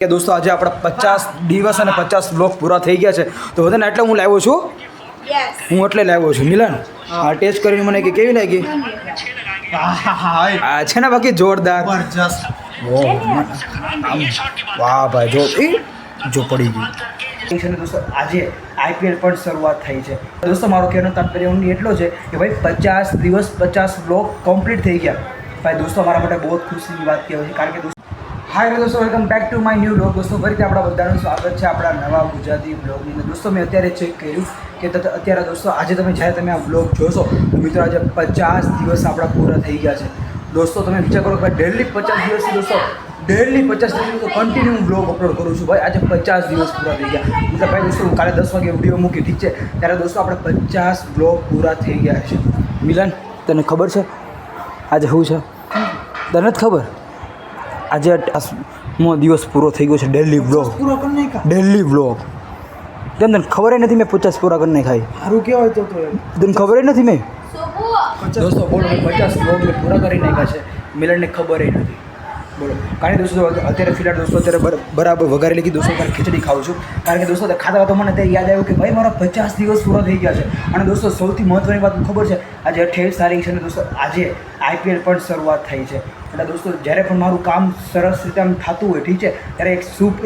કે દોસ્તો આજે આપણા 50 દિવસ અને 50 બ્લોગ પૂરા થઈ ગયા છે તો બધાને એટલે હું લાવ્યો છું હું એટલે લાવ્યો છું મિલન આ ટેસ્ટ કરીને મને કે કેવી લાગી આ છે ને બાકી જોરદાર જબરજસ્ત વાહ ભાઈ જો પડી ગઈ છે ને દોસ્તો આજે આઈપીએલ પણ શરૂઆત થઈ છે દોસ્તો મારો કહેવાનો તાત્પર્ય એટલો છે કે ભાઈ 50 દિવસ 50 બ્લોગ કમ્પ્લીટ થઈ ગયા ભાઈ દોસ્તો મારા માટે બહુ ખુશીની વાત કહેવાય છે કારણ કે દોસ્તો હાય દોસ્તો welcome back to my new blog દોસ્તો ફરીથી આપણા બધાનું સ્વાગત છે આપણા નવા ગુજરાતી બ્લોગની અંદર દોસ્તો મેં અત્યારે ચેક કર્યું કે અત્યારે દોસ્તો આજે જ્યારે તમે આ બ્લોગ જોશો તો મિત્રો આજે 50 દિવસ આપણા પૂરા થઈ ગયા છે દોસ્તો તમે વિચાર કરો કે ડેલી 50 દિવસથી દોસ્તો ડેલી 50 દિવસ કન્ટિન્યુ હું બ્લોગ અપલોડ કરું છું ભાઈ આજે 50 દિવસ પૂરા થઈ ગયા મતલબ ભાઈ દોસ્તો હું કાલે 10 વાગે વિડીયો મૂકી ઠીક છે ત્યારે દોસ્તો આપણે 50 બ્લોગ પૂરા થઈ ગયા છે મિલન તને ખબર છે આજે શું છે તને જ ખબર આજે 8મો દિવસ પૂરો થઈ ગયો છે ડેલી બ્લોગ પૂરો કરી નાખ્યા ડેલી બ્લોગ તને ખબર નથી મેં 50 પૂરા કરી નાખાય સારું કહેવાય તો તને ખબર નથી મેં દોસ્તો બોલો 50 બ્લોગ મેં પૂરા કરી નાખ્યા છે મિલનને ખબર નથી બોલો કારણ કે દોસ્તો અત્યારે ફિલહાલ દોસ્તો અત્યારે બરાબર વઘારેલી કે દોસ્તો અત્યારે ખીચડી ખાઉં છું કારણ કે દોસ્તો ખાતા તો મને અત્યારે યાદ આવ્યું કે ભાઈ મારા 50 દિવસ પૂરા થઈ ગયા છે અને દોસ્તો સૌથી મહત્ત્વની વાત ખબર છે આજે 28 તારીખ છે ને દોસ્તો આજે આઈપીએલ પણ શરૂઆત થઈ છે એટલે દોસ્તો જ્યારે પણ મારું કામ સરસ રીતે આમ થતું હોય ઠીક છે ત્યારે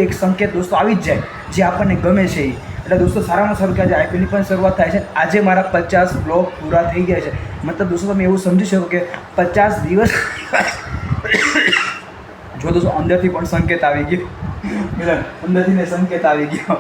એક સંકેત દોસ્તો આવી જ જાય જે આપણને ગમે છે એટલે દોસ્તો સારામાં સારું કે આજે આઈપીએલની પણ શરૂઆત થાય છે આજે મારા 50 બ્લોગ પૂરા થઈ ગયા છે મતલબ દોસ્તો તમે એવું સમજી શકો કે 50 દિવસ જો દોસ્તો અંદરથી પણ સંકેત આવી ગયો અંદરથી ને સંકેત આવી ગયો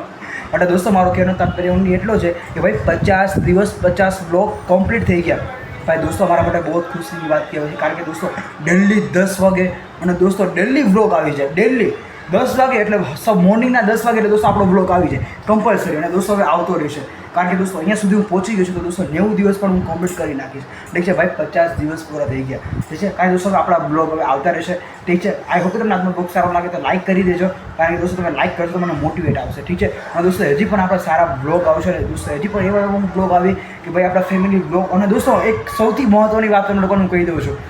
એટલે દોસ્તો મારો કહેવાનો તાત્પર્ય એટલો છે કે ભાઈ 50 દિવસ 50 બ્લોગ કમ્પ્લીટ થઈ ગયા ભાઈ દોસ્તો મારા માટે બહુ ખુશીની વાત કહેવાય છે કારણ કે દોસ્તો ડેલી 10 વાગે અને દોસ્તો ડેલી બ્લોગ આવી જાય ડેલી 10 વાગે એટલે મોર્નિંગના 10 વાગે એટલે દોસ્તો આપણો બ્લોગ આવી જાય કમ્પલસરી અને દોસ્તો હવે આવતો રહેશે કારણ કે દોસ્તો અહીંયા સુધી હું પહોંચી ગયો છું તો દોસ્તો 90 દિવસ પણ હું કમ્પ્લીટ કરી નાખીશ ઠીક છે ભાઈ 50 દિવસ પૂરા થઈ ગયા ઠીક છે કારણ કે દોસ્તો આપણા બ્લોગ હવે આવતા રહેશે ઠીક છે આઈ હોપ કે તમને આજનો બ્લોગ સારો લાગે તો લાઈક કરી દેજો કારણ કે દોસ્તો તમે લાઈક કરશો તો મને મોટિવેટ આવશે ઠીક છે અને દોસ્તો હજી પણ આપણા સારા બ્લોગ આવશે અને દોસ્તો હજી પણ એવા એવા બ્લોગ આવી કે ભાઈ આપણા ફેમિલી બ્લોગ અને દોસ્તો એક સૌથી મહત્ત્વની વાત તમને લોકોને હું કહી દઉં છું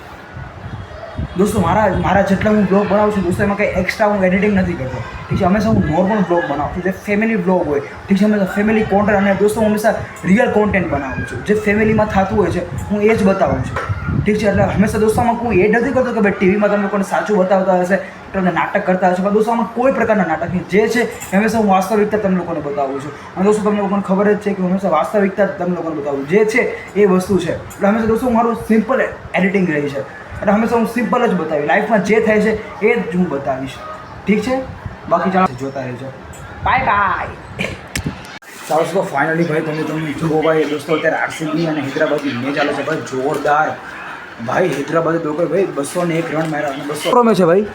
દોસ્તો મારા જેટલા હું બ્લોગ બનાવું છું દોસ્તો એમાં કંઈ એક્સ્ટ્રા હું એડિટિંગ નથી કરતો ઠીક છે હંમેશા હું નોર્મલ બ્લોગ બનાવું છું જે ફેમિલી બ્લોગ હોય ઠીક છે હંમેશા ફેમિલી કોન્ટેન્ટ અને દોસ્તો હું હંમેશા રિયલ કોન્ટેન્ટ બનાવું છું જે ફેમિલીમાં થતું હોય છે હું એ જ બતાવું છું ઠીક છે એટલે હંમેશા દોસ્તોમાં હું એ નથી કરતો કે ભાઈ ટીવીમાં તમે લોકોને સાચું બતાવતા હશે તમને નાટક કરતા હશે પણ દોસ્તોમાં કોઈ પ્રકારના નાટક નહીં જે છે હંમેશા હું વાસ્તવિકતા તમને લોકોને બતાવું છું અને દોસ્તો તમને લોકોને ખબર જ છે કે હંમેશા વાસ્તવિકતા તમને લોકોને બતાવું જે છે એ વસ્તુ છે એટલે હંમેશા દોસ્તો મારું સિમ્પલ એડિટિંગ રહી છે એટલે હંમેશા હું સિમ્પલ જ બતાવીશ લાઈફમાં જે થાય છે એ જ હું બતાવીશ ઠીક છે બાકી ચાલો જોતા રહેજો બાય બાય ચાલો તો ફાઇનલી ભાઈ તમે જુઓ ભાઈ દોસ્તો અત્યારે આરસીબી અને હૈદરાબાદની મેચ ચાલે છે ભાઈ જોરદાર ભાઈ હૈદરાબાદે લોકો ભાઈ 201 રન માર્યા અને 200 રમે છે ભાઈ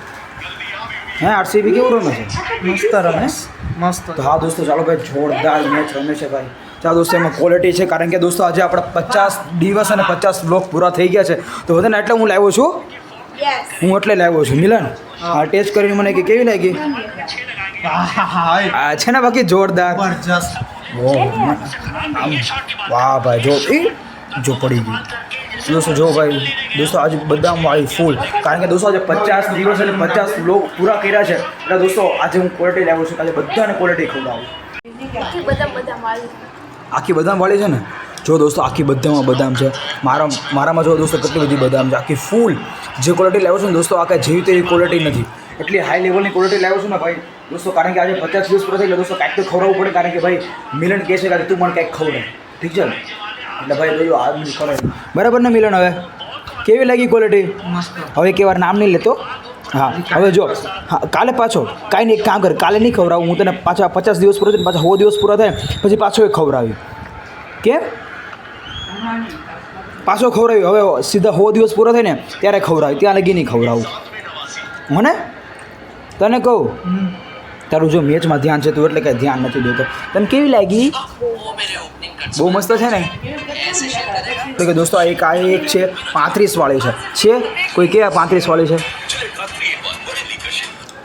હે આરસીબી કેવું રમે છે મસ્ત રમેશ મસ્ત તો હા દોસ્તો ચાલો ભાઈ જોરદાર મેચ રમે છે ભાઈ ચાલો દોસ્તો એમાં ક્વોલિટી છે કારણ કે દોસ્તો આજે આપણા 50 દિવસ અને 50 બ્લોગ પૂરા થઈ ગયા છે તો બધાને એટલે હું લાવ્યો છું હું એટલે લાવ્યો છું મિલન આ ટેસ્ટ કરીને મને કે કેવી લાગી આ છે ને બાકી જોરદાર જબરજસ્ત વાહ ભાઈ જો પડી ગઈ દોસ્તો જો ભાઈ દોસ્તો આજે બદામવાળી ફૂલ કારણ કે દોસ્તો આજે 50 દિવસ અને 50 બ્લોગ પૂરા કર્યા છે એટલે દોસ્તો આજે હું ક્વોલિટી લાવ્યો છું આજે બધાને ક્વોલિટી ખવડાવું આખી બદામવાળી છે ને જો દોસ્તો આખી બધામાં બદામ છે મારામાં જો દોસ્તો કેટલી બધી બદામ છે આખી ફૂલ જે ક્વોલિટી લાવ્યો છું ને દોસ્તો આ કાંઈ જેવી તેવી ક્વોલિટી નથી એટલી હાઈ લેવલની ક્વોલિટી લાવ્યો છું ને ભાઈ દોસ્તો કારણ કે આજે 50 દિવસ પૂરા થઈ ગયા દોસ્તો કાંઈક તો ખવડાવવું પડે કારણ કે ભાઈ મિલન કહે છે કે તું મને કાંઈક ખવડાવ ઠીક છે ને એટલે ભાઈ જોયું આ બધું ખવડાવ બરાબર ને મિલન હવે કેવી લાગી ક્વોલિટી હવે એક વાર નામ નહીં લેતો હા હવે જો હા કાલે પાછો કાંઈ નહીં એક કામ કર કાલે નહીં ખવડાવું હું તને પાછા 50 દિવસ પૂરા થાય પાછા 100 દિવસ પૂરા થાય પછી પાછો એક ખવડાવી કેમ પાછો ખવડાવ્યું હવે સીધા 100 દિવસ પૂરા થાય ને ત્યારે ખવડાવી ત્યાં લગી નહીં ખવડાવું મને તને કહું તારું જો મેચમાં ધ્યાન છે તું એટલે કાંઈ ધ્યાન નથી દેતો તને કેવી લાગી બહુ મસ્ત છે ને તો કે દોસ્તો એક છે 35 વાળી છે કોઈ કે 35 વાળી છે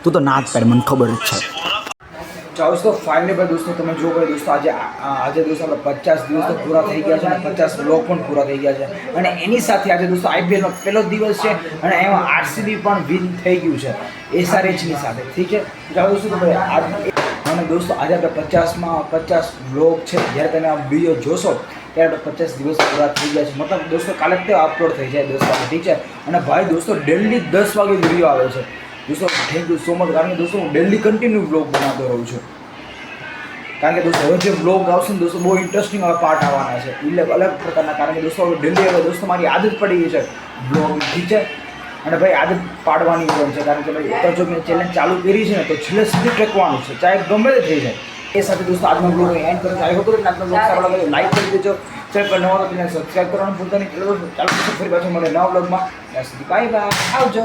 તું તો ના જ પાડ મને ખબર જ છે ચાલો દોસ્તો ફાઇનલી ભાઈ દોસ્તો તમે જો ભાઈ દોસ્તો આજે દોસ્તો આપણે 50 દિવસ તો પૂરા થઈ ગયા છે અને 50 બ્લોગ પણ પૂરા થઈ ગયા છે અને એની સાથે આજે દોસ્તો આઈપીએલનો પહેલો દિવસ છે અને એમાં આરસીબી પણ વિન થઈ ગયું છે એસઆરએચની સાથે ઠીક છે ચાલો દોસ્તો તો ભાઈ અને દોસ્તો આજે આપણે 50 બ્લોગ છે જ્યારે તમે આ વિડીયો જોશો ત્યારે આપણે 50 દિવસ પૂરા થઈ ગયા છે મતલબ દોસ્તો કાલે તે અપલોડ થઈ જાય દોસ્તો ઠીક છે અને ભાઈ દોસ્તો ડેલી 10 વાગે વિડીયો આવે છે દોસ્તો થેન્ક યુ સો મચ કારણ કે દોસ્તો હું ડેલી કન્ટિન્યુ બ્લોગ બનાવતો રહું છું કારણ કે દોસ્તો હવે જે બ્લોગ આવશે ને દોસ્તો બહુ ઇન્ટરેસ્ટિંગ હવે પાર્ટ આવવાના છે એટલે અલગ પ્રકારના કારણ કે દોસ્તો હવે ડેલી હવે દોસ્તો મારી આદત પડી ગઈ છે બ્લોગ ઠીક છે અને ભાઈ આદત પાડવાની પણ છે કારણ કે ભાઈ એક જો મેં ચેલેન્જ ચાલુ કરી છે ને તો છેલ્લે સુધી ટેકવાનું છે ચાહે ગમે તે થઈ જાય એ સાથે દોસ્તો આજનો બ્લોગ એન્ડ કરો ચાહે હતો ને આજનો બ્લોગ સારો લાગે લાઈક કરી દેજો ચેનલ પર નવા તો તેને સબસ્ક્રાઈબ કરવાનું ભૂલતા નહીં ચાલો ફરી પાછું મળે નવા બ્લોગમાં ત્યાં સુધી બાય બાય આવજો